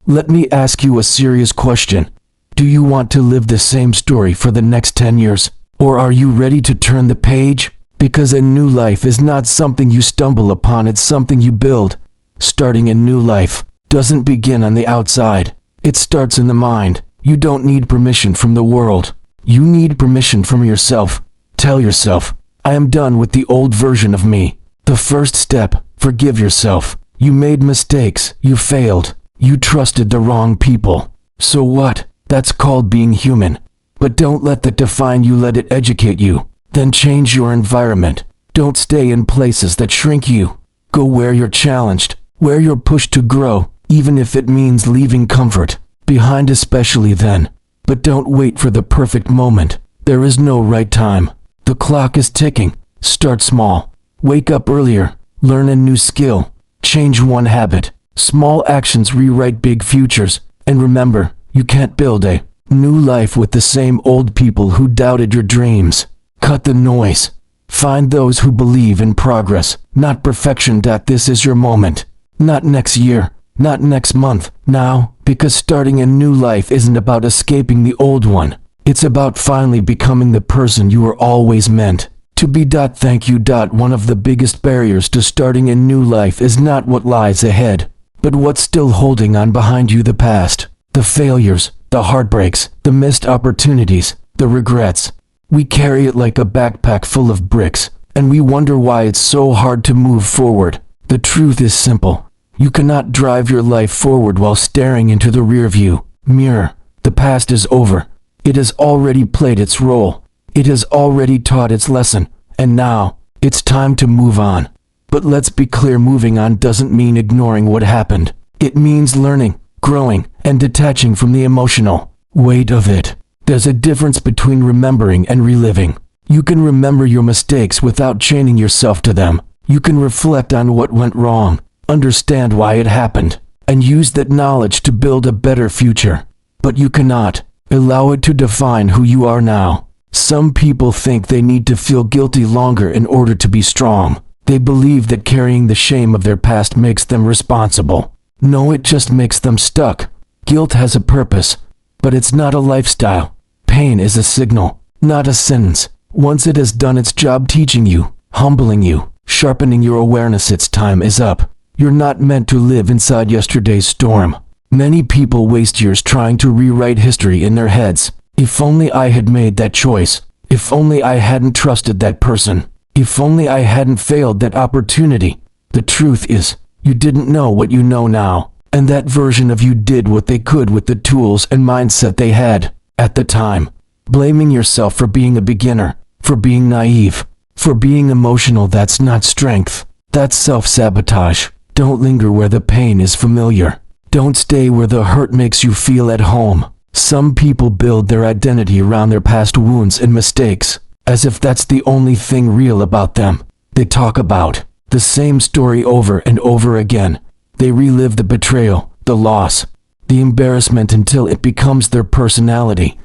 Let me ask you a serious question. Do you want to live the same story for the next 10 years? Or are you ready to turn the page? Because a new life is not something you stumble upon, it's something you build. Starting a new life doesn't begin on the outside. It starts in the mind. You don't need permission from the world. You need permission from yourself. Tell yourself, I am done with the old version of me. The first step, forgive yourself. You made mistakes, you failed. You trusted the wrong people. So what? That's called being human. But don't let that define you, let it educate you. Then change your environment. Don't stay in places that shrink you. Go where you're challenged, where you're pushed to grow, even if it means leaving comfort behind, especially then. But don't wait for the perfect moment. There is no right time. The clock is ticking. Start small. Wake up earlier. Learn a new skill. Change one habit. Small actions rewrite big futures. And remember, you can't build a new life with the same old people who doubted your dreams. Cut the noise. Find those who believe in progress, not perfection. This is your moment. Not next year, not next month, now, because starting a new life isn't about escaping the old one. It's about finally becoming the person you were always meant to be. Thank you. One of the biggest barriers to starting a new life is not what lies ahead, but what's still holding on behind you. The past, the failures, the heartbreaks, the missed opportunities, the regrets. We carry it like a backpack full of bricks, and we wonder why it's so hard to move forward. The truth is simple. You cannot drive your life forward while staring into the rearview mirror. The past is over. It has already played its role. It has already taught its lesson, and now, it's time to move on. But let's be clear, moving on doesn't mean ignoring what happened. It means learning, growing, and detaching from the emotional weight of it. There's a difference between remembering and reliving. You can remember your mistakes without chaining yourself to them. You can reflect on what went wrong, understand why it happened, and use that knowledge to build a better future. But you cannot allow it to define who you are now. Some people think they need to feel guilty longer in order to be strong. They believe that carrying the shame of their past makes them responsible. No, it just makes them stuck. Guilt has a purpose, but it's not a lifestyle. Pain is a signal, not a sentence. Once it has done its job teaching you, humbling you, sharpening your awareness, its time is up. You're not meant to live inside yesterday's storm. Many people waste years trying to rewrite history in their heads. If only I had made that choice. If only I hadn't trusted that person. If only I hadn't failed that opportunity. The truth is, you didn't know what you know now, and that version of you did what they could with the tools and mindset they had at the time. Blaming yourself for being a beginner, for being naive, for being emotional, that's not strength. That's self-sabotage. Don't linger where the pain is familiar. Don't stay where the hurt makes you feel at home. Some people build their identity around their past wounds and mistakes, as if that's the only thing real about them. They talk about the same story over and over again. They relive the betrayal, the loss, the embarrassment until it becomes their personality.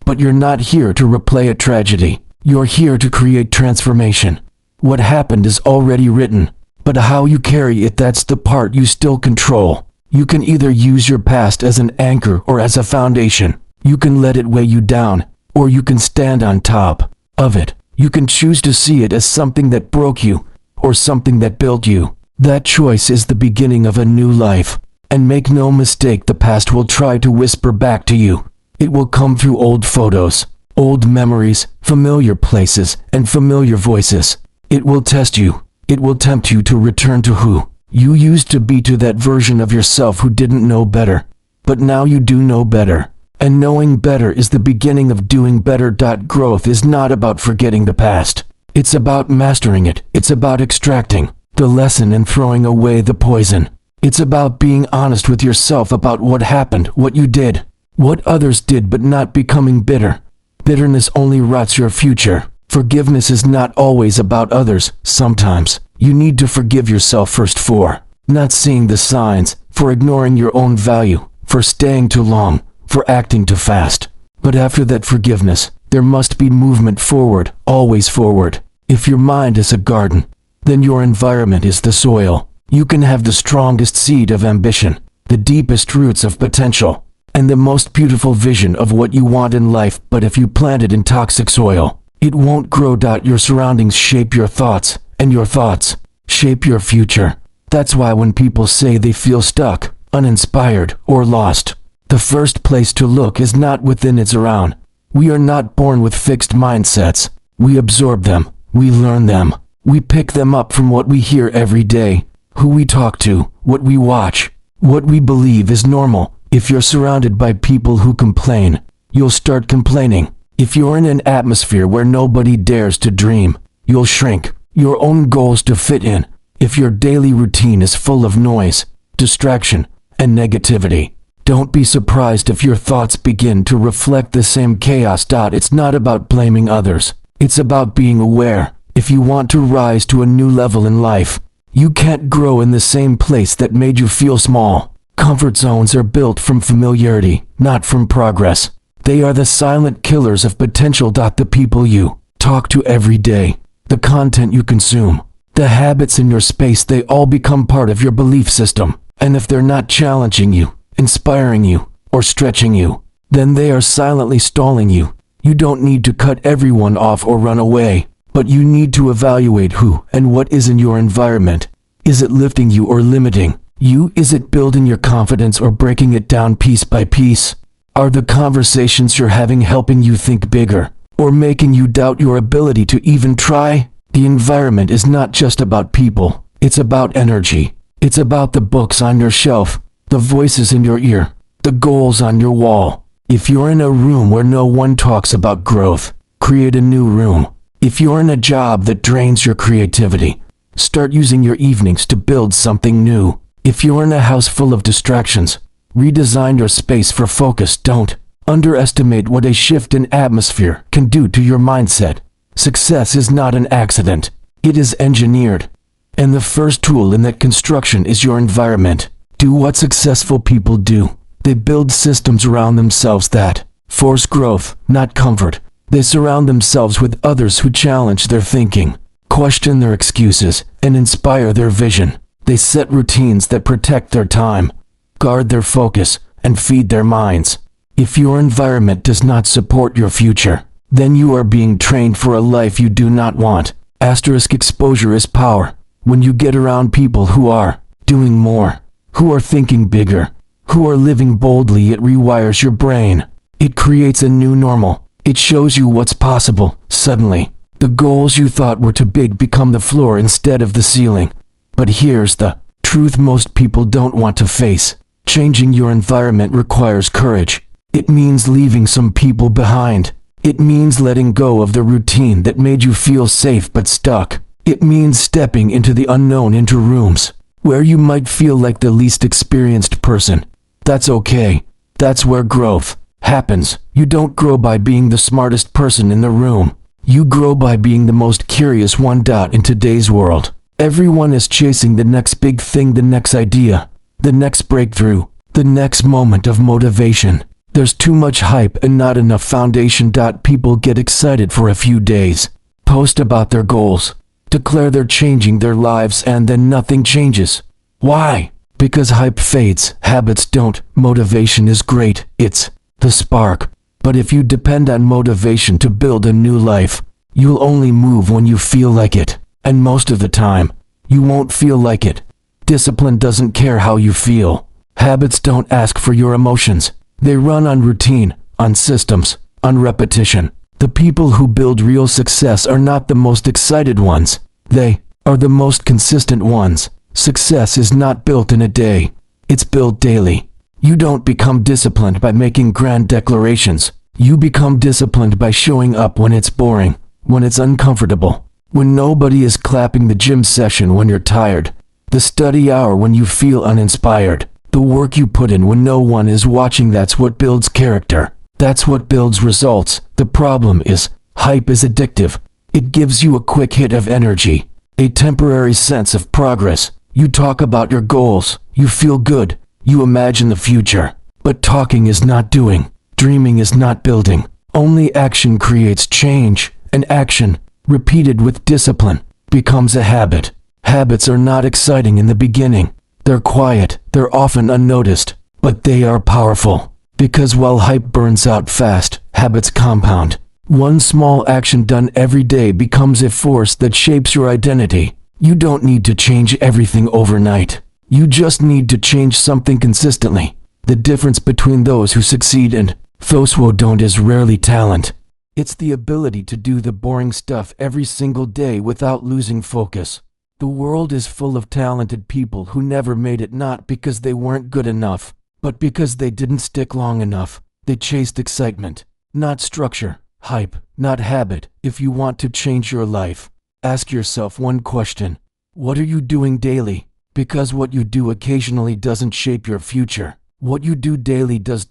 But you're not here to replay a tragedy. You're here to create transformation. What happened is already written, but how you carry it, that's the part you still control. You can either use your past as an anchor or as a foundation. You can let it weigh you down, or you can stand on top of it. You can choose to see it as something that broke you, or something that built you. That choice is the beginning of a new life. And make no mistake, the past will try to whisper back to you. It will come through old photos, old memories, familiar places, and familiar voices. It will test you. It will tempt you to return to who you used to be, to that version of yourself who didn't know better. But now you do know better. And knowing better is the beginning of doing better. Growth is not about forgetting the past. It's about mastering it. It's about extracting the lesson and throwing away the poison. It's about being honest with yourself about what happened, what you did, what others did, but not becoming bitter. Bitterness only rots your future. Forgiveness is not always about others. Sometimes you need to forgive yourself first for not seeing the signs, for ignoring your own value, for staying too long, for acting too fast. But after that forgiveness, there must be movement forward, always forward. If your mind is a garden, then your environment is the soil. You can have the strongest seed of ambition, the deepest roots of potential, and the most beautiful vision of what you want in life. But if you plant it in toxic soil, it won't grow. Your surroundings shape your thoughts, and your thoughts shape your future. That's why when people say they feel stuck, uninspired, or lost, the first place to look is not within, it's around. We are not born with fixed mindsets. We absorb them, we learn them, we pick them up from what we hear every day, who we talk to, what we watch, what we believe is normal. If you're surrounded by people who complain, you'll start complaining. If you're in an atmosphere where nobody dares to dream, you'll shrink your own goals to fit in. If your daily routine is full of noise, distraction, and negativity, don't be surprised if your thoughts begin to reflect the same chaos. It's not about blaming others, it's about being aware. If you want to rise to a new level in life, you can't grow in the same place that made you feel small. Comfort zones are built from familiarity, not from progress. They are the silent killers of potential. The people you talk to every day, the content you consume, the habits in your space, they all become part of your belief system. And if they're not challenging you, inspiring you, or stretching you, then they are silently stalling you. You don't need to cut everyone off or run away, but you need to evaluate who and what is in your environment. Is it lifting you or limiting you? Is it building your confidence or breaking it down piece by piece? Are the conversations you're having helping you think bigger, or making you doubt your ability to even try? The environment is not just about people, it's about energy. It's about the books on your shelf, the voices in your ear, the goals on your wall. If you're in a room where no one talks about growth, create a new room. If you're in a job that drains your creativity, start using your evenings to build something new. If you're in a house full of distractions, redesign your space for focus. Don't underestimate what a shift in atmosphere can do to your mindset. Success is not an accident, it is engineered. And the first tool in that construction is your environment. Do what successful people do. They build systems around themselves that force growth, not comfort. They surround themselves with others who challenge their thinking, question their excuses, and inspire their vision. They set routines that protect their time, guard their focus, and feed their minds. If your environment does not support your future, then you are being trained for a life you do not want. Exposure is power. When you get around people who are doing more, who are thinking bigger, who are living boldly, it rewires your brain. It creates a new normal. It shows you what's possible. Suddenly, the goals you thought were too big become the floor instead of the ceiling. But here's the truth most people don't want to face. Changing your environment requires courage. It means leaving some people behind. It means letting go of the routine that made you feel safe but stuck. It means stepping into the unknown, into rooms where you might feel like the least experienced person. That's okay. That's where growth happens. You don't grow by being the smartest person in the room. You grow by being the most curious one. In today's world, everyone is chasing the next big thing, the next idea, the next breakthrough, the next moment of motivation. There's too much hype and not enough foundation. People get excited for a few days, post about their goals, declare they're changing their lives, and then nothing changes. Why? Because hype fades, habits don't. Motivation is great, it's the spark. But if you depend on motivation to build a new life, you'll only move when you feel like it. And most of the time, you won't feel like it. Discipline doesn't care how you feel. Habits don't ask for your emotions. They run on routine, on systems, on repetition. The people who build real success are not the most excited ones. They are the most consistent ones. Success is not built in a day. It's built daily. You don't become disciplined by making grand declarations. You become disciplined by showing up when it's boring, when it's uncomfortable, when nobody is clapping, the gym session when you're tired, the study hour when you feel uninspired, the work you put in when no one is watching. That's what builds character. That's what builds results. The problem is, hype is addictive. It gives you a quick hit of energy, a temporary sense of progress. You talk about your goals, you feel good, you imagine the future. But talking is not doing. Dreaming is not building. Only action creates change, and action, repeated with discipline, becomes a habit. Habits are not exciting in the beginning. They're quiet, they're often unnoticed, but they are powerful. Because while hype burns out fast, habits compound. One small action done every day becomes a force that shapes your identity. You don't need to change everything overnight. You just need to change something consistently. The difference between those who succeed and those who don't is rarely talent. It's the ability to do the boring stuff every single day without losing focus. The world is full of talented people who never made it, not because they weren't good enough, but because they didn't stick long enough. They chased excitement, not structure, hype, not habit. If you want to change your life, ask yourself one question. What are you doing daily? Because what you do occasionally doesn't shape your future. What you do daily does.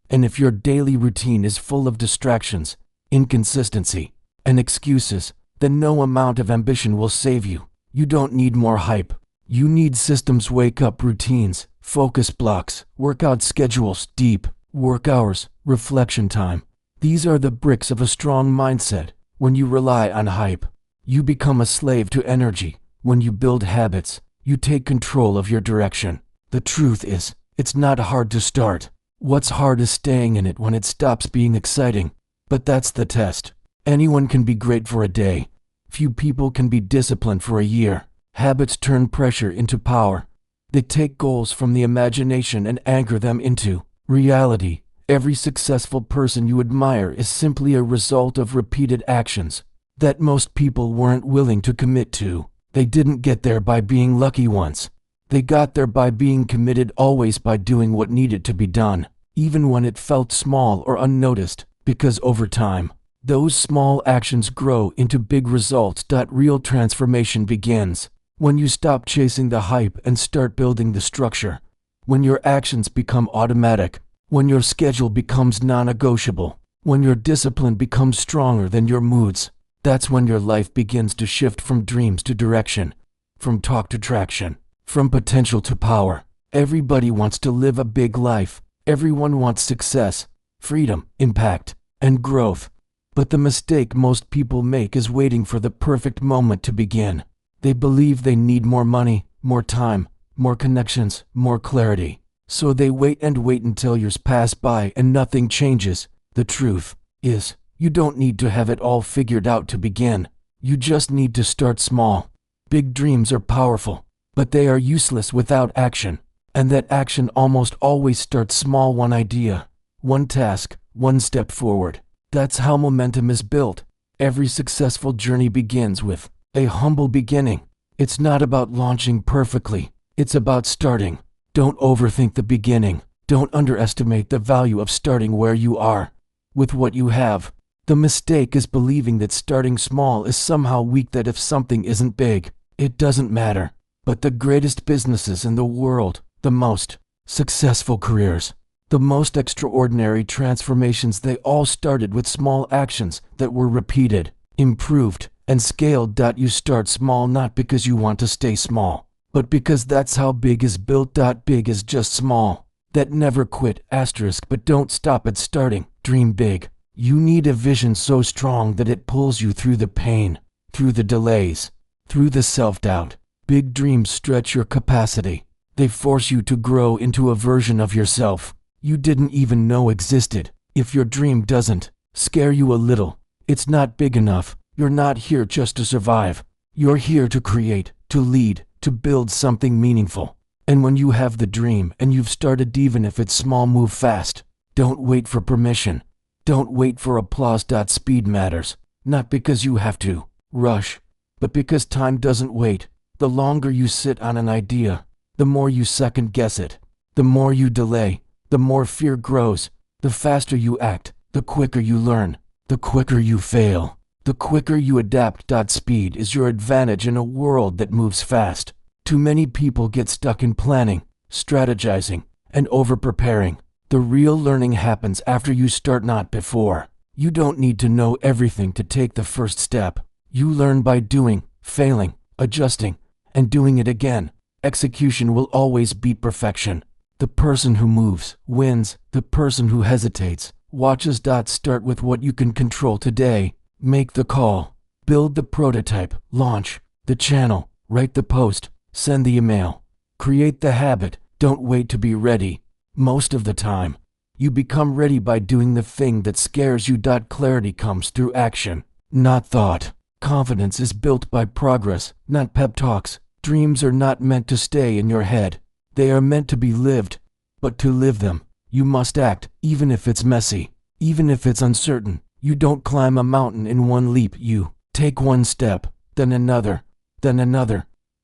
And if your daily routine is full of distractions, inconsistency, and excuses, then no amount of ambition will save you. You don't need more hype. You need systems, wake-up routines, focus blocks, workout schedules, deep work hours, reflection time. These are the bricks of a strong mindset. When you rely on hype, you become a slave to energy. When you build habits, you take control of your direction. The truth is, it's not hard to start. What's hard is staying in it when it stops being exciting. But that's the test. Anyone can be great for a day. Few people can be disciplined for a year. Habits turn pressure into power. They take goals from the imagination and anchor them into reality. Every successful person you admire is simply a result of repeated actions that most people weren't willing to commit to. They didn't get there by being lucky once. They got there by being committed, always by doing what needed to be done, even when it felt small or unnoticed, because over time, those small actions grow into big results. Real transformation begins when you stop chasing the hype and start building the structure. When your actions become automatic, when your schedule becomes non-negotiable, when your discipline becomes stronger than your moods, that's when your life begins to shift from dreams to direction, from talk to traction, from potential to power. Everybody wants to live a big life. Everyone wants success, freedom, impact, and growth. But the mistake most people make is waiting for the perfect moment to begin. They believe they need more money, more time, more connections, more clarity. So they wait and wait until years pass by and nothing changes. The truth is, you don't need to have it all figured out to begin. You just need to start small. Big dreams are powerful, but they are useless without action. And that action almost always starts small. One idea, one task, one step forward. That's how momentum is built. Every successful journey begins with a humble beginning. It's not about launching perfectly. It's about starting. Don't overthink the beginning. Don't underestimate the value of starting where you are, with what you have. The mistake is believing that starting small is somehow weak, that if something isn't big, it doesn't matter. But the greatest businesses in the world, the most successful careers, the most extraordinary transformations, they all started with small actions that were repeated, improved, and scaled. You start small not because you want to stay small, but because that's how big is built. Big is just small. That never quit, but don't stop at starting. Dream big. You need a vision so strong that it pulls you through the pain, through the delays, through the self-doubt. Big dreams stretch your capacity. They force you to grow into a version of yourself you didn't even know existed. If your dream doesn't scare you a little, it's not big enough. You're not here just to survive. You're here to create, to lead, to build something meaningful. And when you have the dream and you've started, even if it's small, move fast. Don't wait for permission. Don't wait for applause. Speed matters, not because you have to rush, but because time doesn't wait. The longer you sit on an idea, the more you second guess it. The more you delay, the more fear grows. The faster you act, the quicker you learn. The quicker you fail, the quicker you adapt. Speed is your advantage in a world that moves fast. Too many people get stuck in planning, strategizing, and over-preparing. The real learning happens after you start, not before. You don't need to know everything to take the first step. You learn by doing, failing, adjusting, and doing it again. Execution will always beat perfection. The person who moves wins. The person who hesitates watches. Start with what you can control today. Make the call. Build the prototype. Launch the channel. Write the post. Send the email. Create the habit, don't wait to be ready. Most of the time, you become ready by doing the thing that scares you. Clarity comes through action, not thought. Confidence is built by progress, not pep talks. Dreams are not meant to stay in your head. They are meant to be lived. But to live them, you must act, even if it's messy, even if it's uncertain. You don't climb a mountain in one leap. You take one step, then another,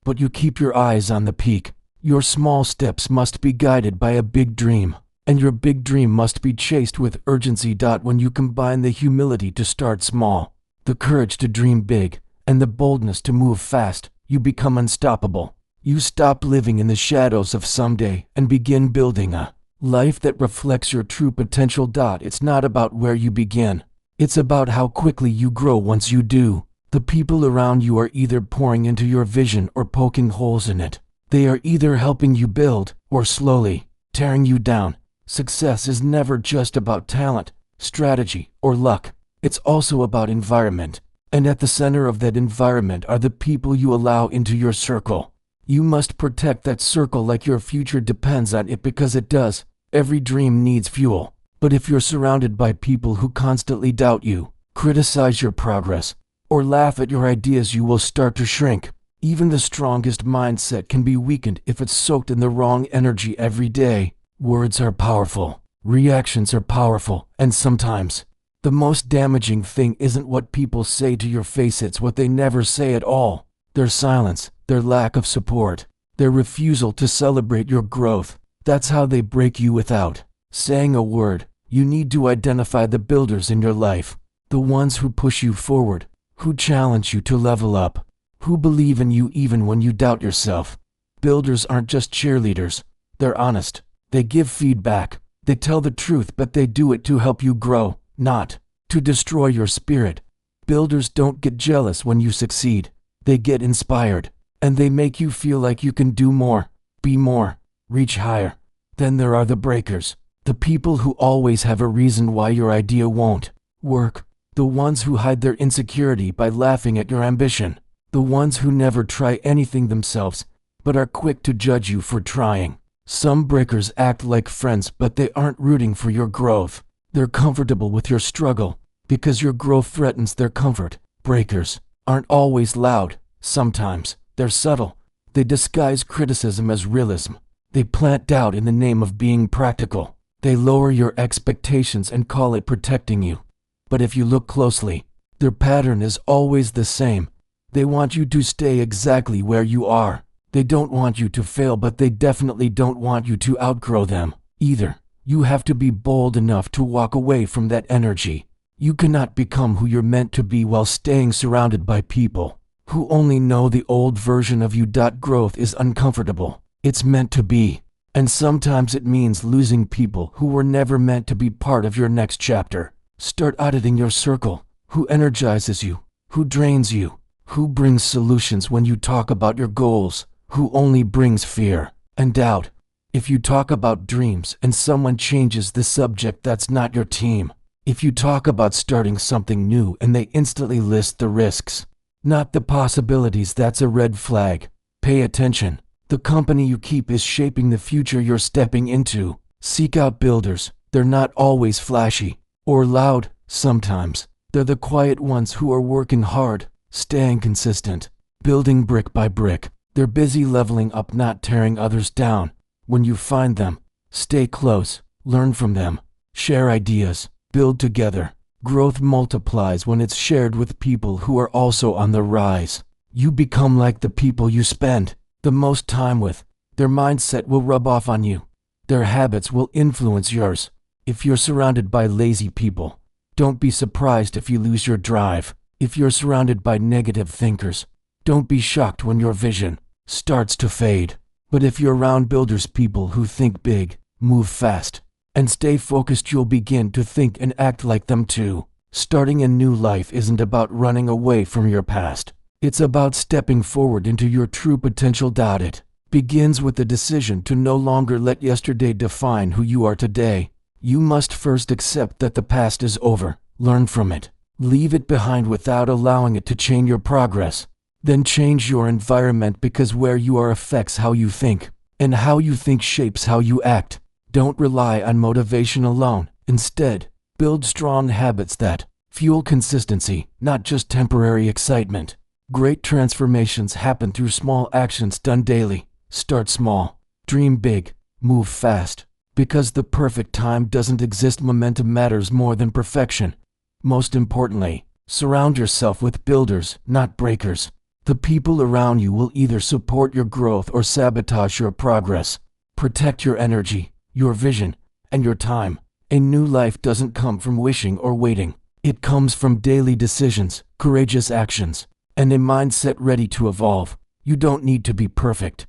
but you keep your eyes on the peak. Your small steps must be guided by a big dream, and your big dream must be chased with urgency. When you combine the humility to start small, the courage to dream big, and the boldness to move fast, you become unstoppable. You stop living in the shadows of someday and begin building a life that reflects your true potential. It's not about where you begin. It's about how quickly you grow once you do. The people around you are either pouring into your vision or poking holes in it. They are either helping you build or slowly tearing you down. Success is never just about talent, strategy, or luck. It's also about environment. And at the center of that environment are the people you allow into your circle. You must protect that circle like your future depends on it, because it does. Every dream needs fuel. But if you're surrounded by people who constantly doubt you, criticize your progress, or laugh at your ideas, you will start to shrink. Even the strongest mindset can be weakened if it's soaked in the wrong energy every day. Words are powerful, reactions are powerful, and sometimes the most damaging thing isn't what people say to your face, it's what they never say at all. Their silence, their lack of support, their refusal to celebrate your growth. That's how they break you without saying a word. You need to identify the builders in your life, the ones who push you forward, who challenge you to level up, who believe in you even when you doubt yourself. Builders aren't just cheerleaders. They're honest. They give feedback. They tell the truth, but they do it to help you grow, not to destroy your spirit. Builders don't get jealous when you succeed. They get inspired, and they make you feel like you can do more, be more, reach higher. Then there are the breakers, the people who always have a reason why your idea won't work, the ones who hide their insecurity by laughing at your ambition. The ones who never try anything themselves, but are quick to judge you for trying. Some breakers act like friends, but they aren't rooting for your growth. They're comfortable with your struggle, because your growth threatens their comfort. Breakers aren't always loud. Sometimes they're subtle. They disguise criticism as realism. They plant doubt in the name of being practical. They lower your expectations and call it protecting you. But if you look closely, their pattern is always the same. They want you to stay exactly where you are. They don't want you to fail, but they definitely don't want you to outgrow them either. You have to be bold enough to walk away from that energy. You cannot become who you're meant to be while staying surrounded by people who only know the old version of you. Growth is uncomfortable. It's meant to be. And sometimes it means losing people who were never meant to be part of your next chapter. Start auditing your circle. Who energizes you? Who drains you? Who brings solutions when you talk about your goals? Who only brings fear and doubt? If you talk about dreams and someone changes the subject, that's not your team. If you talk about starting something new and they instantly list the risks, not the possibilities, that's a red flag. Pay attention. The company you keep is shaping the future you're stepping into. Seek out builders. They're not always flashy or loud. Sometimes they're the quiet ones who are working hard, staying consistent, building brick by brick. They're busy leveling up, not tearing others down. When you find them, stay close, learn from them, share ideas, build together. Growth multiplies when it's shared with people who are also on the rise. You become like the people you spend the most time with. Their mindset will rub off on you. Their habits will influence yours. If you're surrounded by lazy people, don't be surprised if you lose your drive. If you're surrounded by negative thinkers, don't be shocked when your vision starts to fade. But if you're around builders, people who think big, move fast, and stay focused, you'll begin to think and act like them too. Starting a new life isn't about running away from your past. It's about stepping forward into your true potential. It begins with the decision to no longer let yesterday define who you are today. You must first accept that the past is over, learn from it, leave it behind without allowing it to change your progress. Then change your environment, because where you are affects how you think. And how you think shapes how you act. Don't rely on motivation alone. Instead, build strong habits that fuel consistency, not just temporary excitement. Great transformations happen through small actions done daily. Start small. Dream big. Move fast. Because the perfect time doesn't exist, momentum matters more than perfection. Most importantly, surround yourself with builders, not breakers. The people around you will either support your growth or sabotage your progress. Protect your energy, your vision, and your time. A new life doesn't come from wishing or waiting. It comes from daily decisions, courageous actions, and a mindset ready to evolve. You don't need to be perfect.